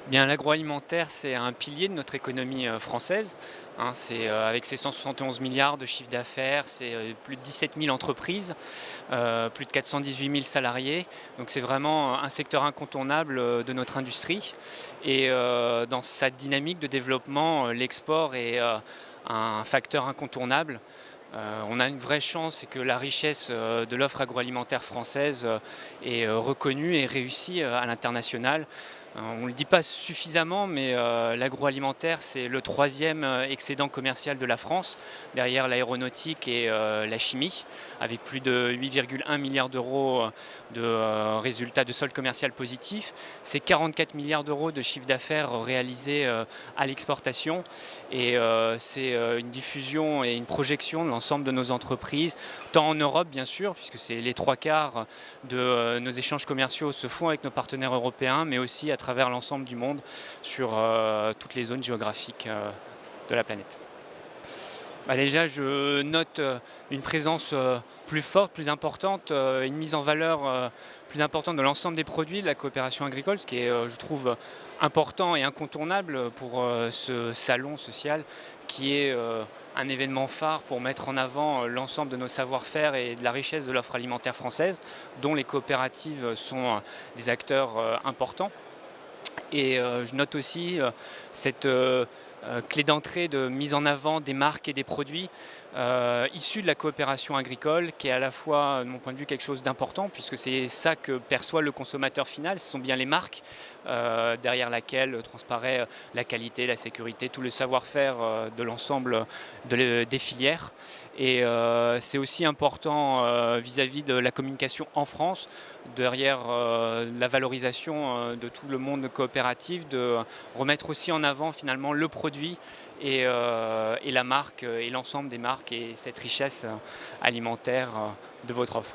Bien, l'agroalimentaire, c'est un pilier de notre économie française, hein. Avec ses 171 milliards de chiffre d'affaires, c'est plus de 17 000 entreprises, plus de 418 000 salariés. Donc c'est vraiment un secteur incontournable de notre industrie. Et dans sa dynamique de développement, l'export est un facteur incontournable. On a une vraie chance, c'est que la richesse de l'offre agroalimentaire française est reconnue et réussie à l'international. On ne le dit pas suffisamment, mais l'agroalimentaire, c'est le troisième excédent commercial de la France, derrière l'aéronautique et la chimie, avec plus de 8,1 milliards d'euros de résultats de solde commercial positif. C'est 44 milliards d'euros de chiffre d'affaires réalisés à l'exportation. Et c'est une diffusion et une projection de l'ensemble de nos entreprises, tant en Europe bien sûr, puisque c'est les trois quarts de nos échanges commerciaux se font avec nos partenaires européens, mais aussi à travers l'ensemble du monde sur toutes les zones géographiques de la planète. Bah déjà, je note une présence plus forte, plus importante, une mise en valeur plus importante de l'ensemble des produits de la coopération agricole, ce qui est, je trouve, important et incontournable pour ce salon social qui est un événement phare pour mettre en avant l'ensemble de nos savoir-faire et de la richesse de l'offre alimentaire française, dont les coopératives sont des acteurs importants. Et je note aussi cette clé d'entrée de mise en avant des marques et des produits issus de la coopération agricole, qui est à la fois, de mon point de vue, quelque chose d'important, puisque c'est ça que perçoit le consommateur final. Ce sont bien les marques derrière laquelle transparaît la qualité, la sécurité, tout le savoir-faire de l'ensemble des filières. Et c'est aussi important vis-à-vis de la communication en France, derrière la valorisation de tout le monde coopératif, de remettre aussi en avant finalement le produit et la marque et l'ensemble des marques et cette richesse alimentaire de votre offre.